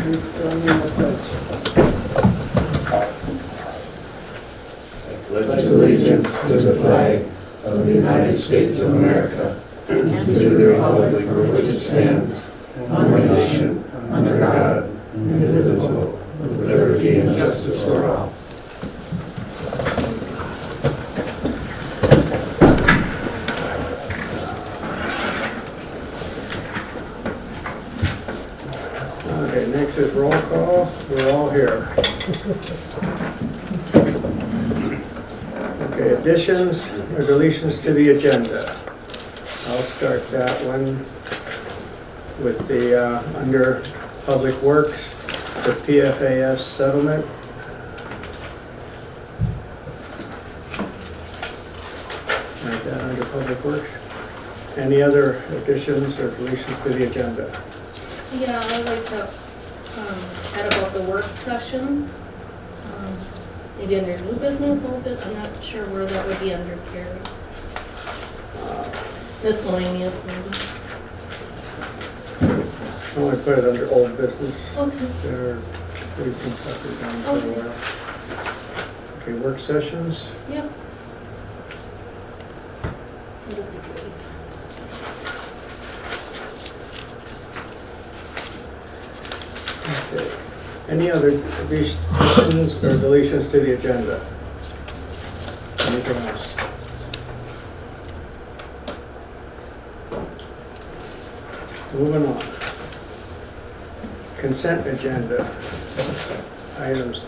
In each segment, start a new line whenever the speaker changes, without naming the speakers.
Please join me in the pledge.
Pledge allegiance to the flag of the United States of America and to the republic for which it stands, one nation, under God, indivisible, with liberty and justice for all.
Okay, next is roll call. We're all here. Okay, additions or deletions to the agenda. I'll start that one with the, under Public Works, the PFAS settlement. Like that under Public Works. Any other additions or deletions to the agenda?
Yeah, I'd like to add about the work sessions. Maybe under new business a little bit. I'm not sure where that would be under Carrie. Miscellaneous maybe.
I want to put it under old business.
Okay.
There, we've been talking down for a
Okay.
while. Okay, work sessions.
Yep. It'll be brief.
Okay. Any other additions or deletions to the agenda? Anything else? Moving on. Consent agenda. Items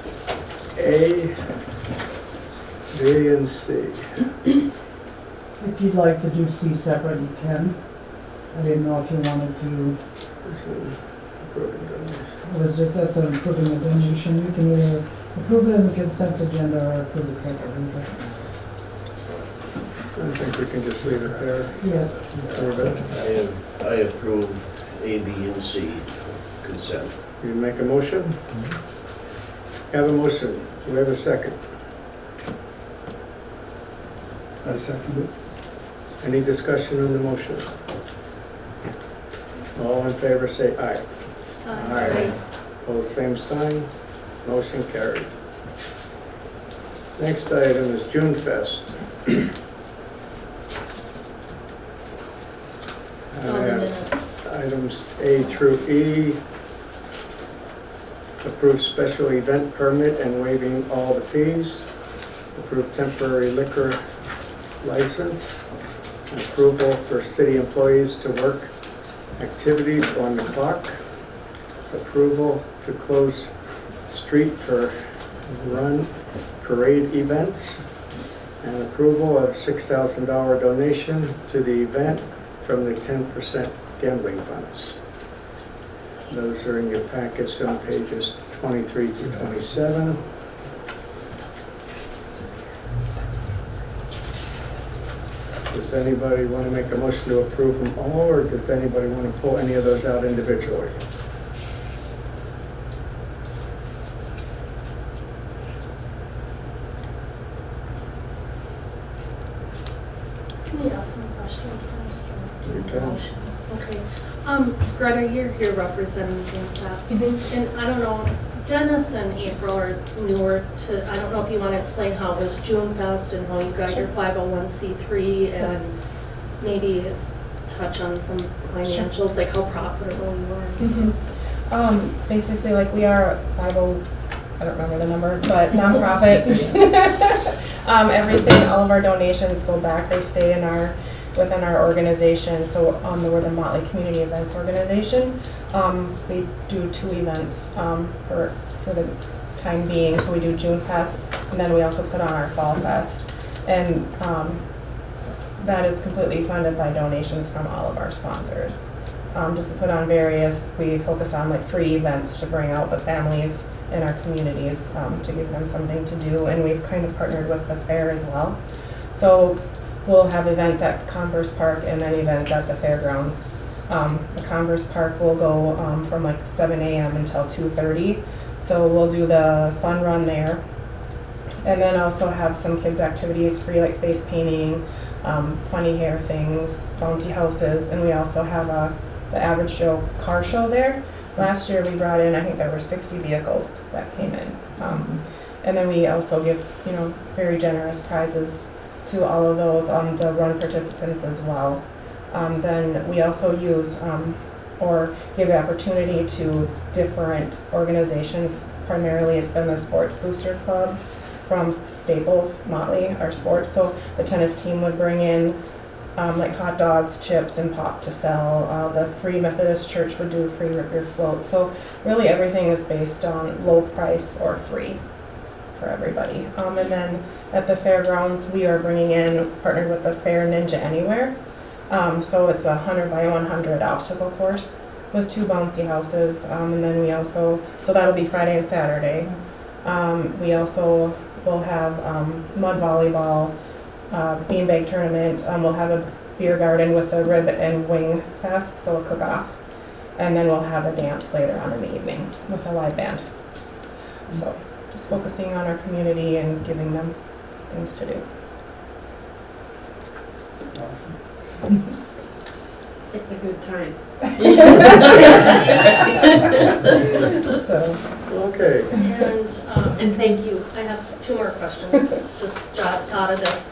A, B, and C.
If you'd like to do C separate, you can. I didn't know if you wanted to,
This is approving donation.
it was just, that's an approving the donation. You can either approve it in the consent agenda or approve it separately.
I think we can just leave it there.
Yeah,
Approve it.
I approve A, B, and C consent.
You make a motion? Have a motion. Do we have a second?
I second it.
Any discussion on the motion? All in favor say aye. Aye. Opposed, same sign. Motion carried. Next item is June Fest.
All the minutes.
Items A through E. Approve special event permit and waiving all the fees. Approve temporary liquor license. Approval for city employees to work activities on the clock. Approval to close street for run parade events. And approval of $6,000 donation to the event from the 10% gambling funds. Those are in your packets on pages 23 through 27. Does anybody want to make a motion to approve them all, or does anybody want to pull any of those out individually?
Can we ask some questions first? Or do
You can.
motion? Okay. Greta, you're here representing June Fest. And I don't know, Dennis and April are newer to, I don't know if you want to explain how it was June Fest and how you got your 501c3 and maybe touch on some financials, like how profitable you were.
Basically, like we are a 50, I don't remember the number, but nonprofit. Everything, all of our donations go back. They stay in within our organization. So we're the Motley Community Events Organization. We do 2 events for the time being. So we do June Fest, and then we also put on our Fall Fest. And that is completely funded by donations from all of our sponsors. Just to put on we focus on like free events to bring out the families in our communities to give them something to do. And we've kind of partnered with the fair as well. So we'll have events at Converse Park and then events at the fairgrounds. The Converse Park will go from like 7 a.m. until 2:30. So we'll do the fun run there. And then also have some kids activities free, like face painting, funny hair things, bouncy houses, and we also have the Average Joe car show there. Last year, we brought in, I think there were 60 vehicles that came in. And then we also give, very generous prizes to all of those, the run participants as well. Then we also use, or give the opportunity to different organizations. Primarily, it's been the Sports Booster Club from Staples, Motley, our sports. So the tennis team would bring in like hot dogs, chips, and pop to sell. The Free Methodist Church would do free root beer floats. So really everything is based on low price or free for everybody. And then at the fairgrounds, we are bringing in, partnered with the Fair Ninja Anywhere. So it's a 100 by 100 obstacle course with 2 bouncy houses. And then we also, so that'll be Friday and Saturday. We also will have mud volleyball, beanbag tournament. We'll have a beer garden with a rib and wing fest, so a cook-off. And then we'll have a dance later on in the evening with a live band. So just focusing on our community and giving them things to do.
It's a good time.
Okay.
And thank you. I have 2 more questions, just thought of this.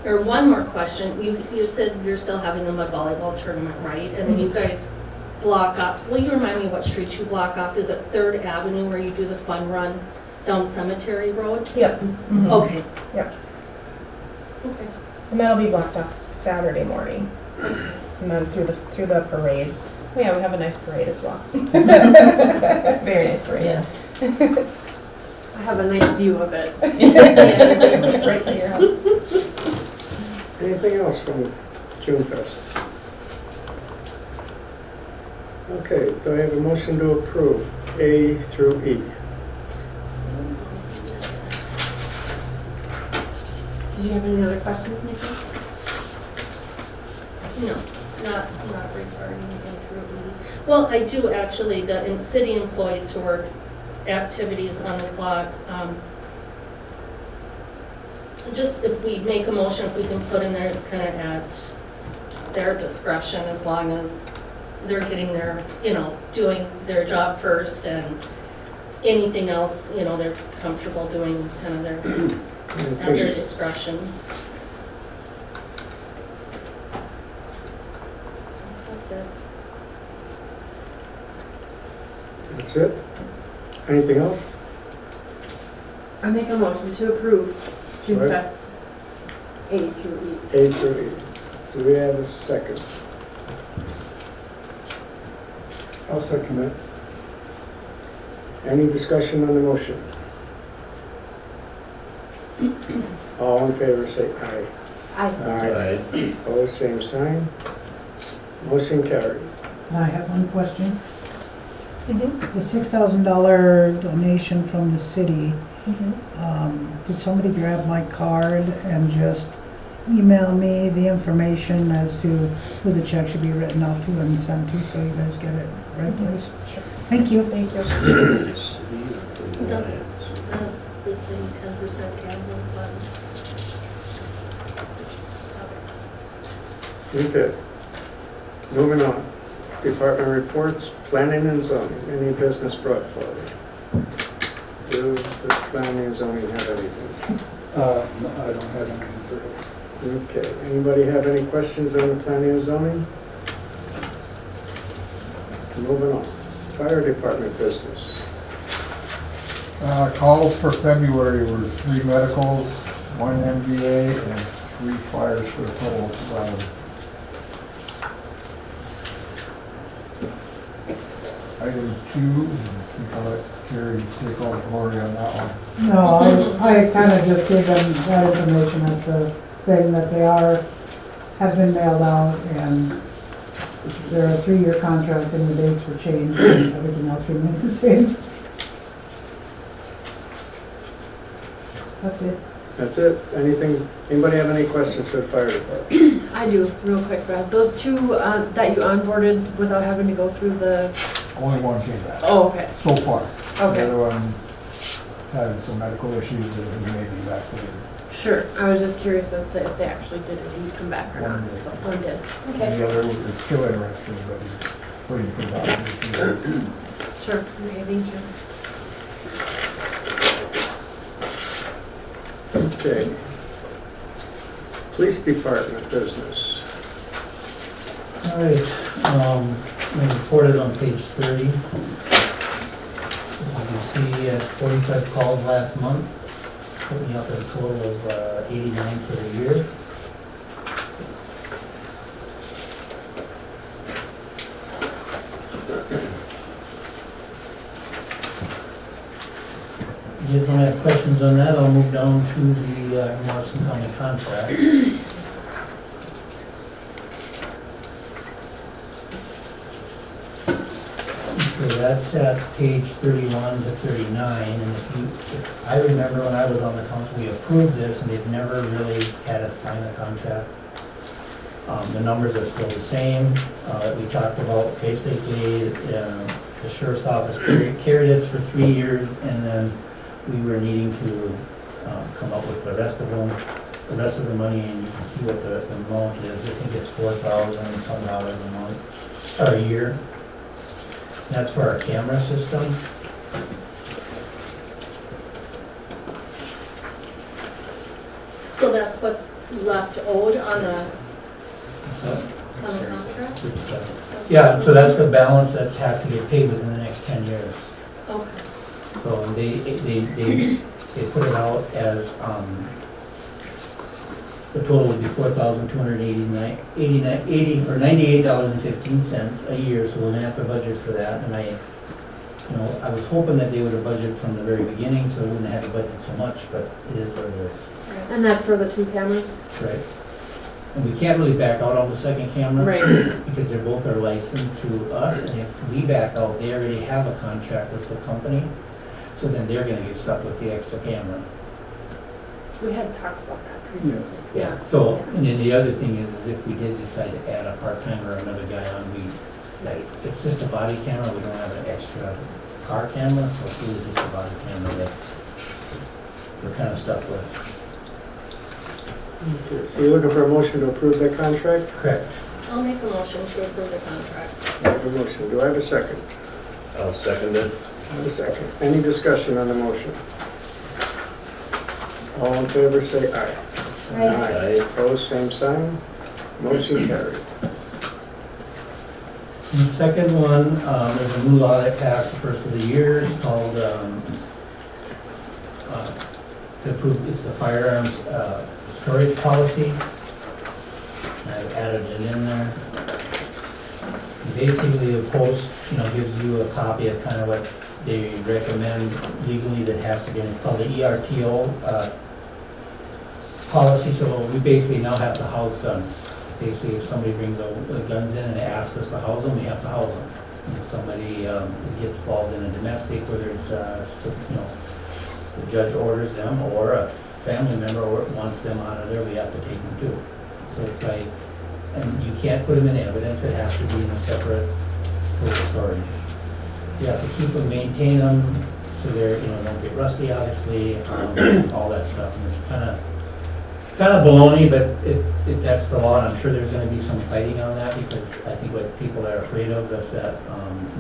Or one more question. You said you're still having the mud volleyball tournament, right? And then you guys block up. Will you remind me what street you block off? Is it 3rd Avenue where you do the fun run down Cemetery Road?
Yep.
Okay.
Yep.
Okay.
And that'll be blocked off Saturday morning. And then through the parade. Oh yeah, we have a nice parade as well. Very nice parade.
Yeah. I have a nice view of it.
Yeah, right to your house.
Anything else from June Fest? Okay, do I have a motion to approve A through E?
Did you have any other questions, Nikki?
No, not regarding anything through E. Well, I do actually, the city employees to work activities on the clock. Just if we make a motion, if we can put in there, it's kind of at their discretion as long as they're getting their, doing their job first, and anything else, they're comfortable doing is kind of at their discretion. That's it.
That's it? Anything else?
I make a motion to approve June
Right.
Fest A through E.
A through E. Do we have a second?
I'll second it.
Any discussion on the motion? All in favor say aye.
Aye.
Opposed, same sign. Motion carried.
I have one question.
Mm-hmm.
The $6,000 donation from the city, could somebody grab my card and just email me the information as to who the check should be written out to and sent to, so you guys get it right place?
Sure.
Thank you.
Thank you.
That's the same 10% gambling fund.
Okay. Moving on. Department reports, planning and zoning. Any business brought forward? Does the planning and zoning have anything?
No, I don't have anything for it.
Okay. Anybody have any questions on the planning and zoning? Moving on. Fire department business.
Calls for February were 3 medicals, 1 MVA, and 3 fires for a total of 7. Item 2, you can let Carrie take all the glory on that one.
No, I kind of just gave them that information as the thing that they have been mailed out, and they're a 3-year contract and the dates were changed and everything else remained the same. That's it.
That's it. Anything, anybody have any questions for the fire department?
I do, real quick, Brad. Those 2 that you onboarded without having to go through the,
Only one came back,
oh, okay,
so far. The
okay.
other one had some medical issues that he may be back later.
Sure, I was just curious as to if they actually did indeed come back or not,
One did.
so one did.
And
Okay,
the other is still interested, but waiting for that.
Sure, okay, thank you.
Okay. Police Department business.
All right, I reported on page 30. As you see, 45 calls last month, put me up at a total of 89 for the year. If you don't have questions on that, I'll move down to the Morrison County contract. So that's at page 31 to 39, and if I remember when I was on the council, we approved this, and they've never really had us sign a contract. The numbers are still the same. We talked about basically the sheriff's office carried us for 3 years, and then we were needing to come up with the rest of them, the rest of the money, and you can see what the amount is. I think it's $4,000 some dollars a month, or a year. That's for our camera system.
So that's what's left owed on the
So,
contract?
yeah, so that's the balance that has to get paid within the next 10 years.
Okay.
So they put it out as, the total would be $98.15 a year, so we're gonna have to budget for that, and I was hoping that they would have budgeted from the very beginning, so we wouldn't have to budget so much, but it is what it is,
And that's for the 2 cameras?
right? And we can't really back out on the second camera.
Right.
Because they're both are licensed to us, and if we back out, they already have a contract with the company, so then they're gonna get stuck with the extra camera.
We had talked about that previously. Yeah.
So, and then the other thing is if we did decide to add a part-timer or another guy on, it's just a body camera, we don't have an extra car camera, so it's really just a body camera that we're kind of stuck with.
Okay, so you're looking for a motion to approve that contract?
Correct.
I'll make a motion to approve the contract.
I have a motion. Do I have a second?
I'll second it.
I have a second. Any discussion on the motion? All in favor, say aye.
Aye.
Opposed, same sign. Motion carried.
And the second one, is a new law that passed the first of the year, it's called, it's the firearms, storage policy. I've added it in there. Basically, the post, gives you a copy of kind of what they recommend legally that has to be, it's called the ERTO, policy, so we basically now have to house guns. Basically, if somebody brings the guns in and asks us to house them, we have to house them. If somebody gets involved in a domestic, whether it's, the judge orders them, or a family member wants them out of there, we have to take them too. So it's like, and you can't put them in evidence, it has to be in a separate total storage. You have to keep them, maintain them, so they're, don't get rusty, obviously, all that stuff. And it's kind of baloney, but if that's the law, and I'm sure there's gonna be some fighting on that, because I think what people are afraid of is that,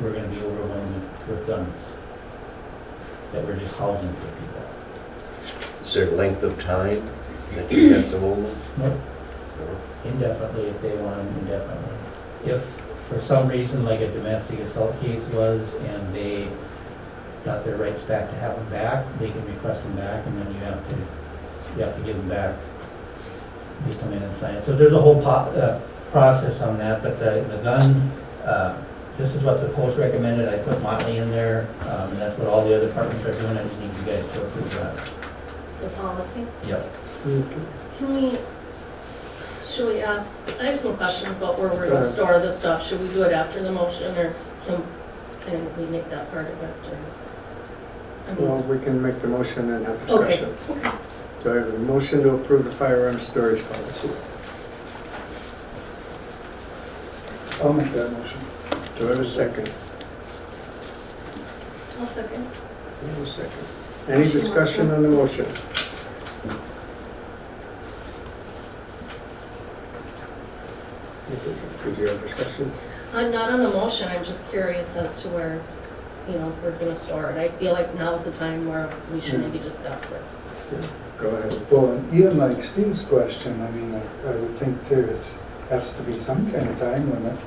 we're gonna be overwhelmed with guns. That we're just housing for people.
Is there length of time that you have to hold them?
Nope.
No?
Indefinitely, if they want them indefinitely. If for some reason, like a domestic assault case was, and they got their rights back to have them back, they can request them back, and then you have to give them back. They come in and sign it. So there's a whole process on that, but the gun, this is what the post recommended. I put Motley in there, and that's what all the other departments are doing. I just need you guys to approve that.
The policy?
Yep.
Okay.
Should we ask, I have some questions about where we're gonna store this stuff. Should we do it after the motion, or can we make that part of it, or? I mean,
Well, we can make the motion and have
Okay.
discussion. Do I have a motion to approve the firearms storage policy?
I'll make that motion.
Do I have a second?
I'll second.
I have a second. Any discussion on the motion? Did you have discussion?
I'm not on the motion, I'm just curious as to where, we're gonna store it. I feel like now's the time where we should maybe discuss this.
Go ahead.
Well, and even like Steve's question, I mean, I would think has to be some kind of time limit.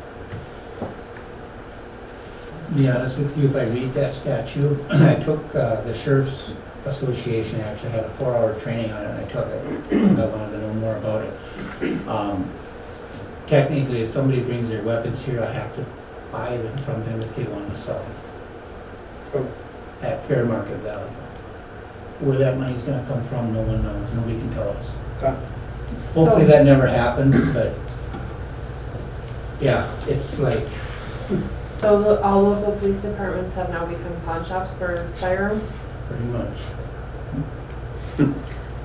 To be honest with you, if I read that statute, I took, the Sheriff's Association actually had a 4-hour training on it, and I took it, because I wanted to know more about it. Technically, if somebody brings their weapons here, I have to buy them from them if they want to sell them.
Oh.
At fair market value. Where that money's gonna come from, no one knows, nobody can tell us.
Ah.
Hopefully that never happens, but, yeah, it's like,
So all local police departments have now become pawn shops for firearms?
pretty much.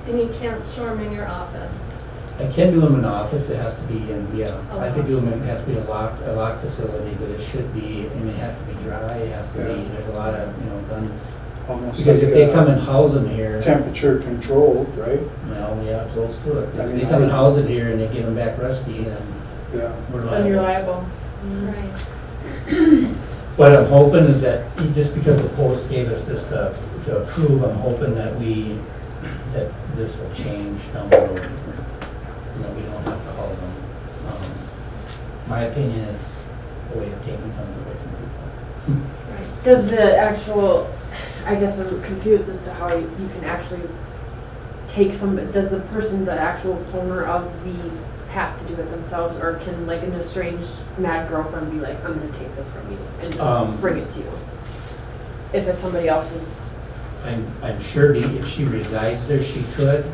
And you can't store them in your office.
I can do them in the office, it has to be in, yeah,
A
I could
lock.
do them, it has to be a locked facility, but it should be, I mean, it has to be dry, it has to be,
Yeah.
there's a lot of, guns.
Almost
Because
like
if they come and house them here,
temperature controlled, right?
well, yeah, close to it.
I
If
mean,
they come and house it here and they give them back rusty, then
Yeah.
we're
Then you're
liable.
liable.
Right.
What I'm hoping is that, just because the post gave us this to approve, I'm hoping that that this will change down the road. That we don't have to haul them. My opinion is a way of taking guns away from people.
Right.
Does the actual, I guess I'm confused as to how you can actually take some, does the person, the actual owner of the, have to do it themselves, or can like an estranged mad girlfriend be like, I'm gonna take this from you and just bring it to you? If it's somebody else's.
I'm sure if she resides there, she could.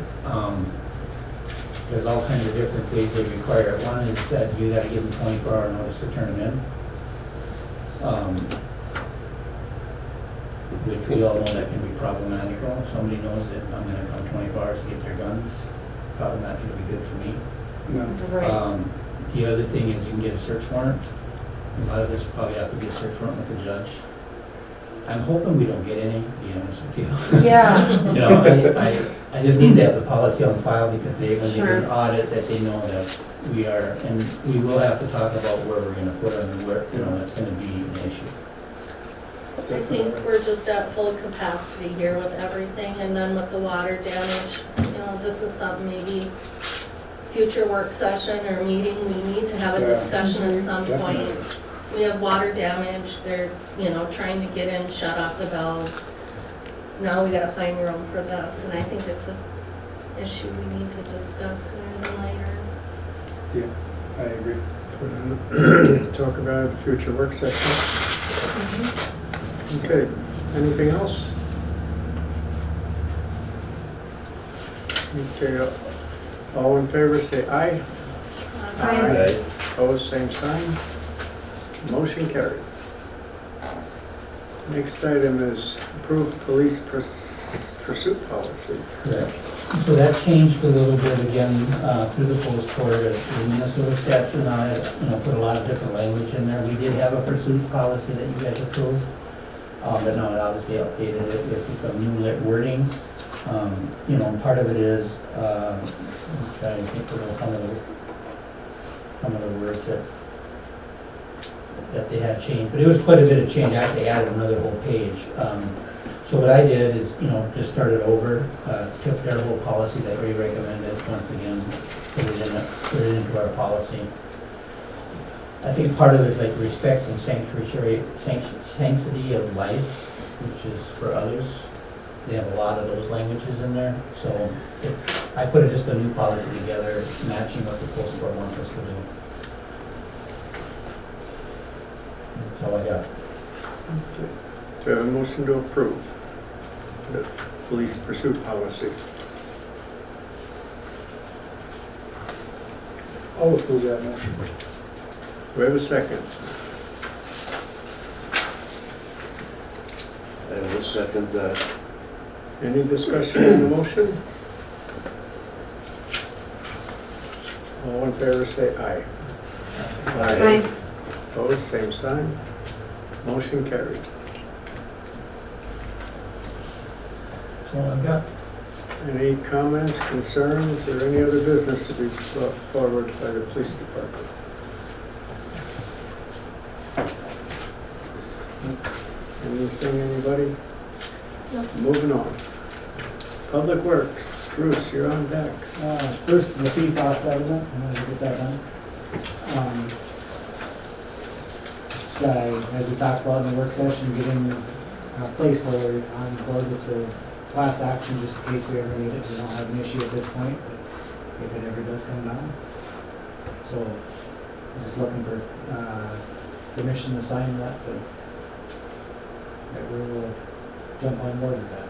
There's all kinds of different ways they require it. One is that you gotta give them 24-hour notice to turn them in. Which we all know that can be problematical. If somebody knows that I'm gonna come 24 hours to get their guns, probably not gonna be good for me.
No.
Right.
The other thing is you can get a search warrant. A lot of this probably have to be a search warrant with the judge. I'm hoping we don't get any, to be honest with you.
Yeah.
I just need to have the policy on file because when they do
Sure.
an audit, that they know that we are, and we will have to talk about where we're gonna put them and where, that's gonna be an issue.
I think we're just at full capacity here with everything, and then with the water damage, this is something maybe future work session or meeting, we need to have a
Yeah.
discussion at some point.
Definitely.
We have water damage, they're, trying to get in, shut off the valve. Now we gotta find room for this, and I think it's an issue we need to discuss sooner than later.
Yeah, I agree.
Talk about it at the future work session. Okay, anything else? Okay, all in favor say aye.
Aye.
Opposed, same sign. Motion carried. Next item is approved police pursuit policy.
Correct. So that changed a little bit again through the post court. The Minnesota statute now has, put a lot of different language in there. We did have a pursuit policy that you guys approved, but now it obviously updated it with some new wording. Part of it is, I'm trying to think of some of the words that they had changed, but it was quite a bit of change. I actually added another whole page. So what I did is, just started over, took their whole policy that we recommended, once again, put it into our policy. I think part of it is like respects and sanctity of life, which is for others. They have a lot of those languages in there, so I put just a new policy together, matching what the post board wants us to do. That's all I got.
Okay. Do I have a motion to approve the police pursuit policy?
I'll approve that motion.
Do I have a second?
I will second that.
Any discussion on the motion? All in favor say aye.
Aye.
Opposed, same sign. Motion carried.
That's all I've got.
Any comments, concerns, or any other business to be brought forward by the police department? Anything, anybody?
No.
Moving on. Public Works, Bruce, you're on deck.
First is the feed cost settlement, I'm gonna get that done. As we talked about in the work session, getting a placeholder on board with the class action, just in case we ever need it. We don't have an issue at this point, but if it ever does come down. So, I'm just looking for, permission to sign that we will jump on board with that.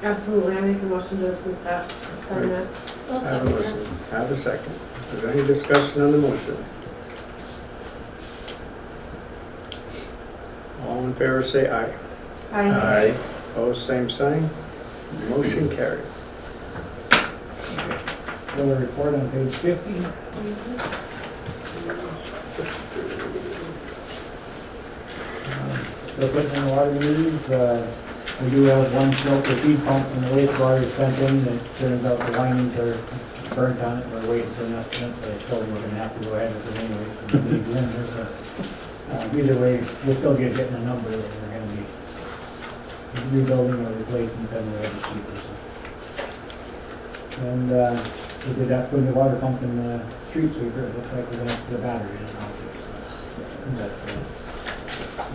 Absolutely, I make a motion to approve that, sign that.
I'll
Have a
second that.
motion. Have a second. Is there any discussion on the motion? All in favor say aye.
Aye.
Opposed, same sign. Motion carried.
We'll report on page 50. So putting in the water meters, we do have one filter feed pump from the wastewater sent in, that turns out the linings are burnt on it, we're waiting for an estimate, but I told them we're gonna have to go ahead with it anyways, so we need lenders, so. Either way, we'll still get getting a number that we're gonna be rebuilding or replacing, depending on what's cheaper, so. And, we did have to put in the water pump in the street sweeper, it looks like we're gonna have to put a battery in it now too, so. But,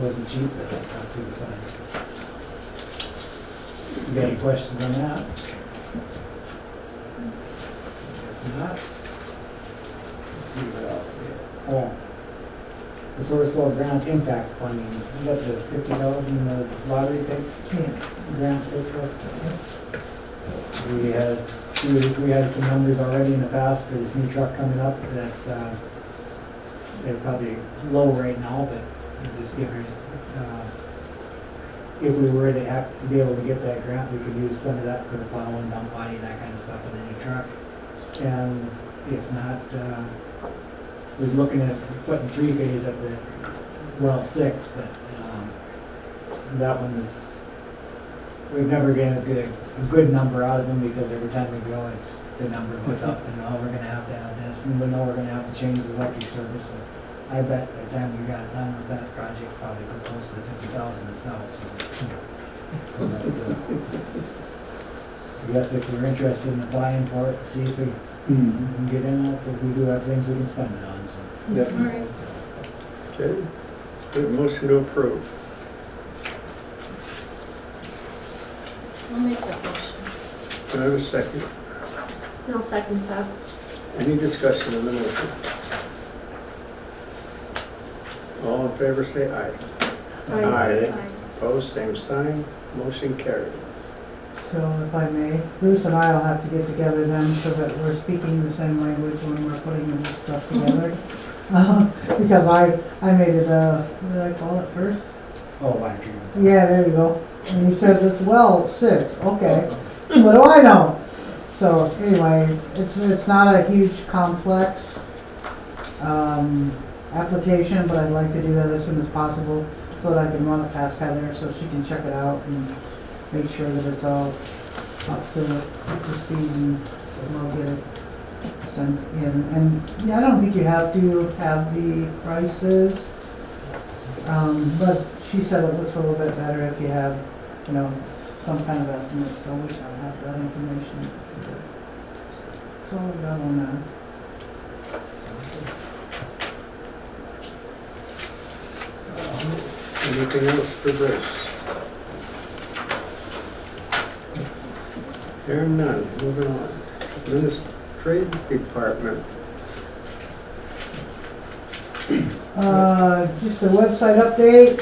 wasn't cheap, but that cost me fine. You got any questions on that? If not, let's see what else we have. Oh, the Sourcewell grant impact funding, is that the $50,000 the lottery take? Grant take for? We had some numbers already in the past for this new truck coming up that, they're probably low right now, but just give her, if we were to have to be able to get that grant, we could use some of that for the plow and dump body, that kind of stuff in any truck. And if not, was looking at putting 3-phase at the, well, 6, but, that one is, we've never get a good number out of them because every time we go, it's, the number goes up and oh, we're gonna have to have this, and we know we're gonna have to change the electric service. So I bet by the time we got done with that project, probably go close to 50,000 itself, so. But, I guess if we're interested in applying for it, see if we can get in it, if we do have things we can spend it on, so.
Yep.
All right.
Okay. Good motion to approve.
I'll make that motion.
Do I have a second?
I'll second that.
Any discussion on the motion? All in favor say aye. Aye. Opposed, same sign. Motion carried.
So if I may, Bruce and I will have to get together then so that we're speaking the same language when we're putting this stuff together. Because I made it, what did I call it first?
Oh, line treatment.
Yeah, there you go. And he says it's well 6, okay. What do I know? So anyway, it's not a huge complex application, but I'd like to do that as soon as possible so that I can run it past Heather so she can check it out and make sure that it's all up to speed and we'll get it sent in. And yeah, I don't think you have to have the prices, but she said it looks a little bit better if you have, you know, some kind of estimate, so we don't have that information. So we got on that.
Anything else for Bruce? Hearing none, moving on. Administrative Department.
Just a website update.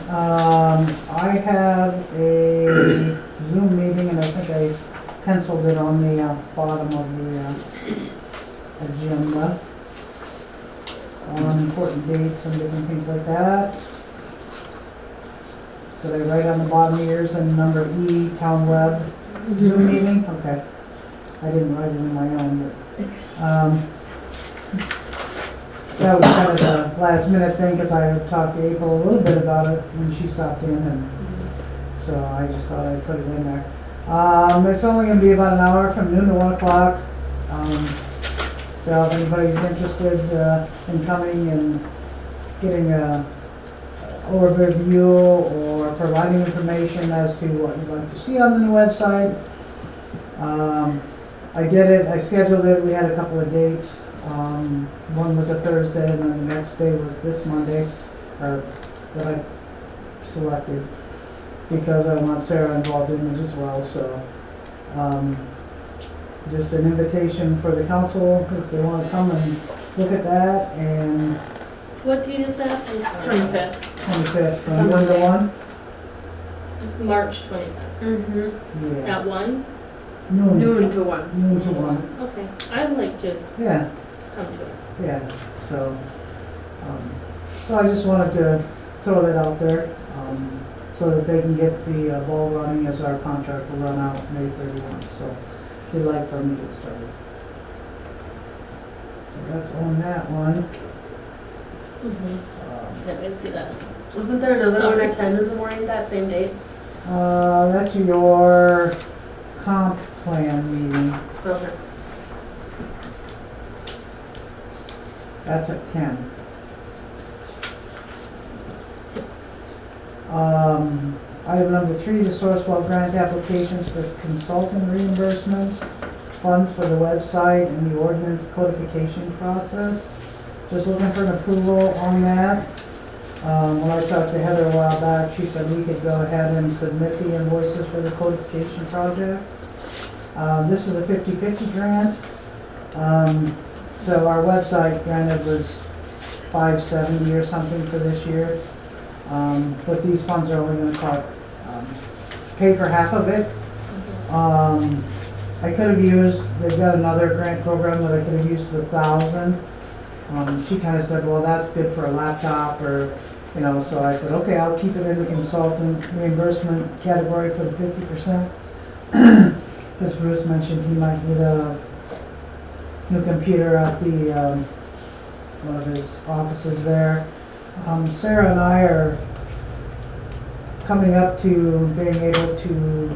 I have a Zoom meeting, and I think I penciled it on the bottom of the agenda on important dates and different things like that. Did I write on the bottom of yours and number E, Town Web Zoom meeting? Okay. I didn't write it in my own, but that was kind of a last minute thing because I had talked to April a little bit about it when she stopped in, and so I just thought I'd put it in there. It's only going to be about an hour from noon to 1 o'clock. So if anybody's interested in coming and getting a overview or providing information as to what you'd like to see on the new website. I did it, I scheduled it, we had a couple of dates. One was a Thursday and then the next day was this Monday, that I selected because I want Sarah involved in it as well, so. Just an invitation for the council if they want to come and look at that, and
What date is that? I'm sorry.
25th.
25th from 1 to 1?
March 25th.
Mm-hmm.
Yeah.
At 1?
Noon.
Noon to 1.
Noon to 1.
Okay, I'd like to
Yeah,
come to it.
yeah, so, so I just wanted to throw that out there, so that they can get the ball running as our contract will run out May 31, so they'd like for me to get started. So that's on that one.
Let me see that.
Wasn't there another one
Sorry.
at 10 in the morning that same date?
That's your comp plan meeting.
Okay.
That's at 10. Item number 3, the Sourcewell grant applications for consultant reimbursements, funds for the website, and the ordinance codification process. Just looking for an approval on that. When I talked to Heather a while back, she said we could go ahead and submit the invoices for the codification project. This is a 50/50 grant. So our website granted was $570 or something for this year. But these funds are only gonna pay for half of it. I could have used, they've got another grant program that I could have used for $1,000. She kind of said, well, that's good for a laptop or, you know, so I said, okay, I'll keep it in the consultant reimbursement category for the 50%. Because Bruce mentioned he might need a new computer at the, one of his offices there. Sarah and I are coming up to being able to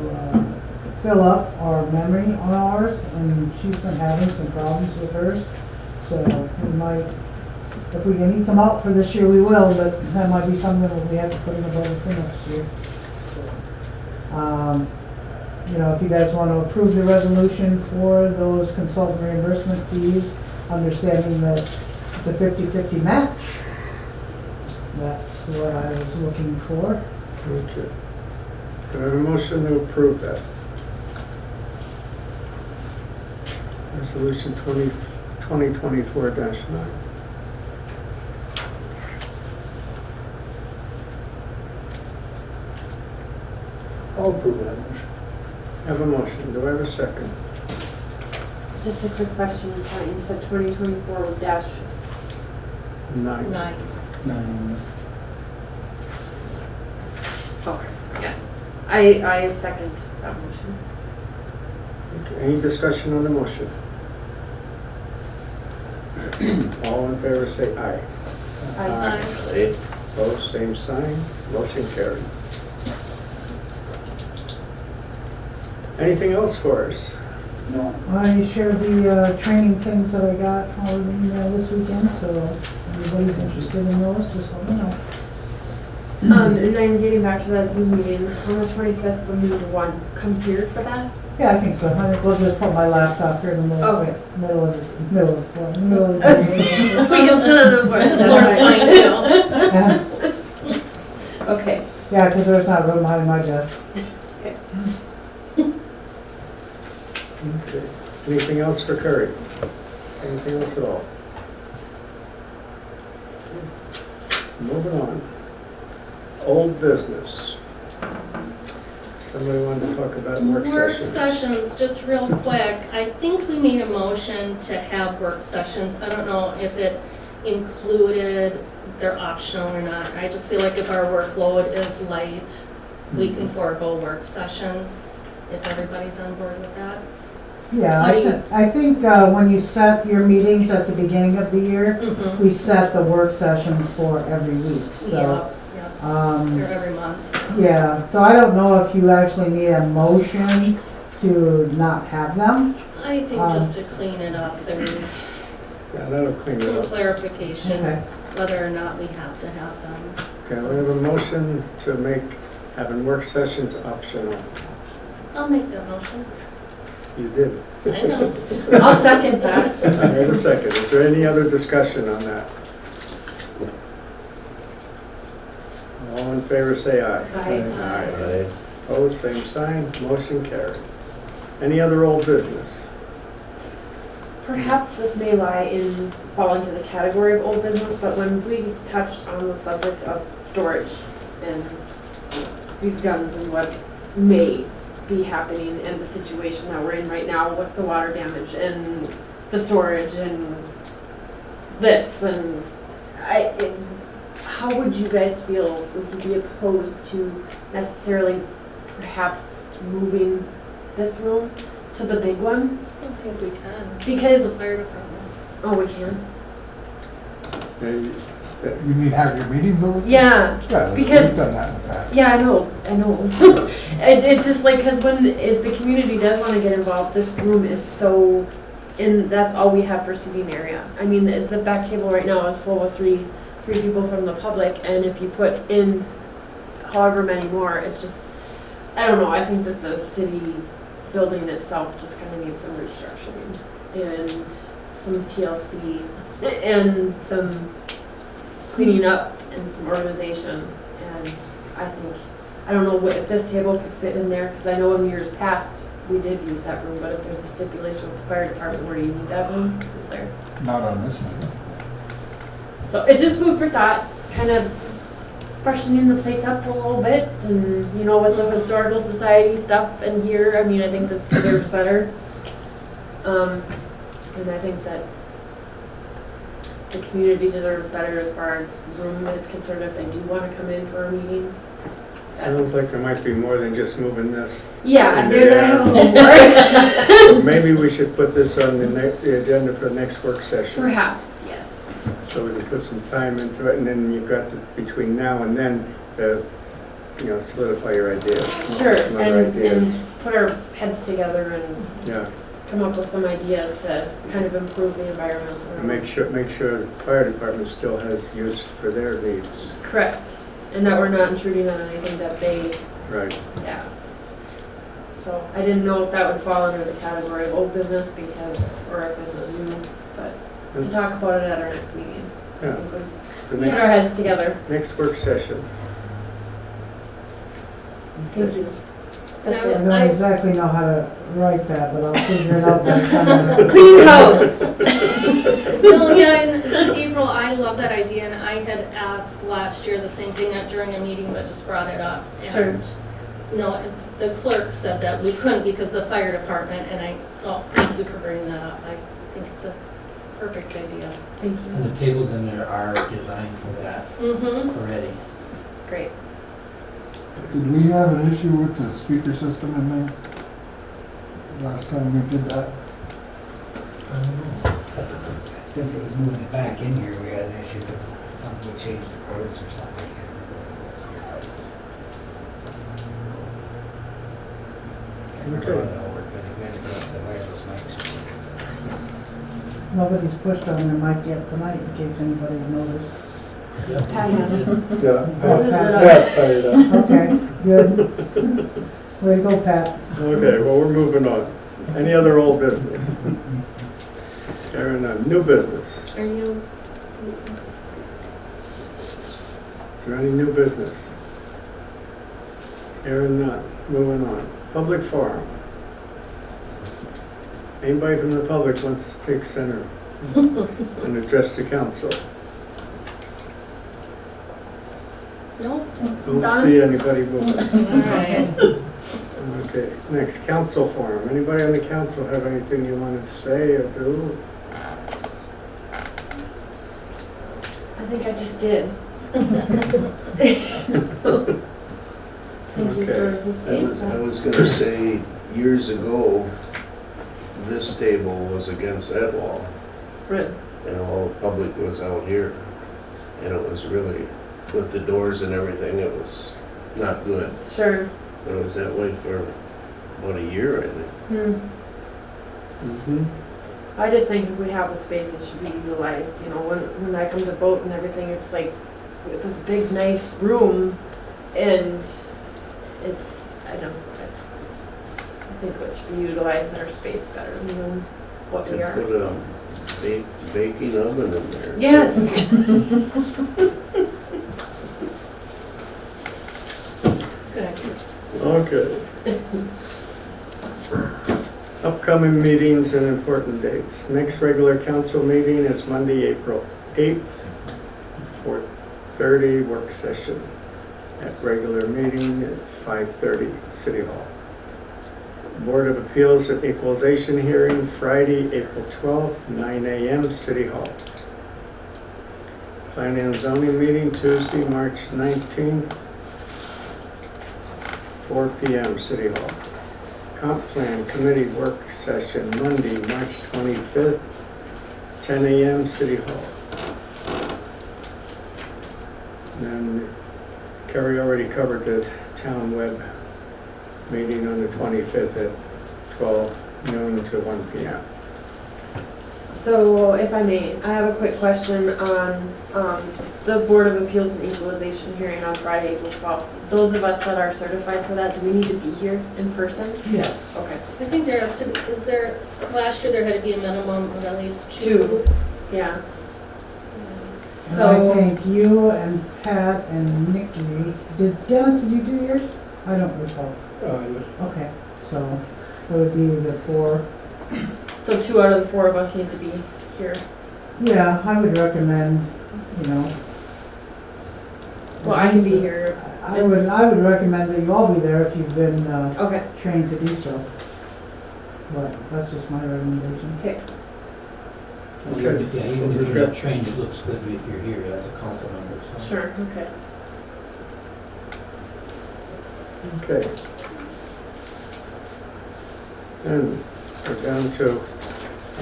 fill up our memory on ours, and she's been having some problems with hers. So we might, if we can eke them out for this year, we will, but that might be something that we have to put in the budget for next year. So, you know, if you guys want to approve the resolution for those consultant reimbursement fees, understanding that it's a 50/50 match, that's what I was looking for.
Okay. Do I have a motion to approve that? Resolution 2024-9.
I'll approve that motion.
Have a motion. Do I have a second?
Just a quick question, you said 2024-.
9.
9.
9.
Okay, yes. I second that motion.
Okay. Any discussion on the motion? All in favor say aye.
Aye.
Aye.
Opposed, same sign. Motion carried. Anything else for us?
No.
I shared the training things that I got over the email this weekend, so if anybody's interested in those, just let me know.
And then getting back to that Zoom meeting on the 25th from noon to 1, come here for that?
Yeah, I think so. I think we'll just put my laptop here in the middle,
Okay.
middle of the floor.
We can sit on the floor.
The floor's fine too.
Yeah,
Okay.
because there's not room behind my desk.
Okay. Anything else for Curry? Anything else at all? Moving on. Old business. Somebody wanted to talk about work sessions.
Work sessions, just real quick. I think we made a motion to have work sessions. I don't know if it included, they're optional or not. I just feel like if our workload is light, we can forego work sessions, if everybody's on board with that.
Yeah,
How do you-
I think when you set your meetings at the beginning of the year,
Mm-hmm.
we set the work sessions for every week, so.
Yeah, or every month.
Yeah, so I don't know if you actually need a motion to not have them.
I think just to clean it up and
Yeah, that'll clean it
some
up.
clarification,
Okay.
whether or not we have to have them.
Okay, we have a motion to make having work sessions optional.
I'll make that motion.
You did.
I know.
I'll second that.
I have a second. Is there any other discussion on that? All in favor, say aye.
Aye.
Aye.
Opposed, same sign. Motion carried. Any other old business?
Perhaps this may fall into the category of old business, but when we touched on the subject of storage and these guns and what may be happening and the situation that we're in right now with the water damage and the storage and this and how would you guys feel? Would you be opposed to necessarily perhaps moving this room to the big one?
I don't think we can.
Because,
The fire department.
oh, we can?
You mean have your meetings over?
Yeah,
Yeah,
because-
we've done that in the past.
yeah, I know. It's just like, because if the community does want to get involved, this room is so, and that's all we have for seating area. I mean, the back table right now is full with three people from the public, and if you put in however many more, it's just, I don't know, I think that the city building itself just kind of needs some restructuring and some TLC and some cleaning up and some organization. And I don't know if this table could fit in there, because I know in years past, we did use that room, but if there's a stipulation with the fire department where you need that room, is there?
Not on this thing.
So it's just food for thought, kind of freshening the place up a little bit, and with the historical society stuff in here, I mean, I think this deserves better. And I think that the community deserves better as far as room is concerned if they do want to come in for a meeting.
Sounds like there might be more than just moving this.
Yeah,
into
there's
there.
a whole more.
Maybe we should put this on the agenda for the next work session.
Perhaps, yes.
So we can put some time into it, and then you've got between now and then to, solidify your ideas. come up with
Sure,
some other ideas.
and put our heads together and
Yeah,
come up with some ideas to kind of improve the environment.
and make sure the fire department still has use for their needs.
Correct. And that we're not intruding on anything that they,
Right.
yeah. So I didn't know if that would fall under the category of old business or if it's new, but to talk about it at our next meeting.
Yeah, the
Put our
next,
heads together.
next work session.
Thank you. That's
I
it.
don't exactly know how to write that, but I'll figure it out by the time.
Clean house.
No, yeah, and April, I love that idea, and I had asked last year the same thing during a meeting, but just brought it up.
Sure.
And, the clerk said that we couldn't because the fire department, so thank you for bringing that up. I think it's a perfect idea.
Thank
And
you.
the tables in there are designed for that
Mm-hmm.
already.
Great.
Did we have an issue with the speaker system in there? Last time we did that?
I don't know.
I think it was moving it back in here, we had an issue because something would change the codes or something.
Okay.
Nobody's pushed on their mic yet tonight, in case anybody noticed.
Pat has.
Yeah,
This is it.
Pat's fired up.
Okay, good. Way to go, Pat.
Okay, well, we're moving on. Any other old business? Karen, new business.
Are you,
Is there any new business? Hearing none. Moving on. Public forum. Anybody from the public wants to take center and address the council?
no?
Don't see anybody moving.
All right.
Okay, next, council forum. Anybody on the council have anything you wanted to say or do?
I think I just did. Thank you for
Okay.
listening.
I was gonna say, years ago, this table was against that wall,
Right.
and all the public was out here. And it was really, with the doors and everything, it was not good.
Sure.
But it was that way for about a year, I think.
Mm-hmm.
I just think if we have the space, it should be utilized, when I come to vote and everything, it's like, with this big, nice room, and it's, I think we should be utilizing our space better than what we
Could
are.
put
so.
a baking oven in there.
Yes. Good idea.
Okay. Upcoming meetings and important dates. Next regular council meeting is Monday, April 8th, 4:30 work session at regular meeting at 5:30 City Hall. Board of Appeals and Equalization hearing Friday, April 12th, 9 a.m. City Hall. Planning and zoning meeting Tuesday, March 19th, 4 p.m. City Hall. Comp Plan Committee work session Monday, March 25th, 10 a.m. City Hall. And Carrie already covered the town web meeting on the 25th at 12 noon to 1 p.m.
So, if I may, I have a quick question on the Board of Appeals and Equalization hearing on Friday, April 12th. Those of us that are certified for that, do we need to be here in person?
Yes.
Okay.
I think there has to be, last year there had to be a minimum of at least
Two. Yeah.
And I
So,
think you and Pat and Nikki, Dennis, did you do yours? I don't recall. Okay, so it would be the 4.
so 2 out of the 4 of us need to be here.
Yeah, I would recommend, you know.
Well, I can be here.
I would recommend that you all be there if you've been
Okay.
trained to do so. But that's just my recommendation.
Okay.
Okay.
Yeah, even if you're not trained, it looks good if you're here as a council member. so.
Sure. Okay.
Okay. And we're down to,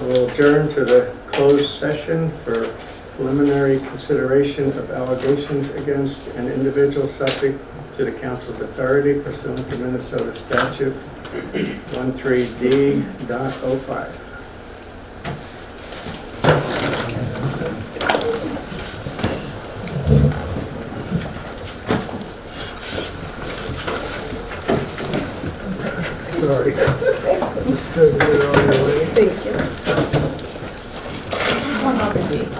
we'll adjourn to the closed session for preliminary consideration of allegations against an individual subject to the council's authority pursuant to Minnesota statute 13D.05. Sorry. Just couldn't get it on your way.
Thank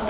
you.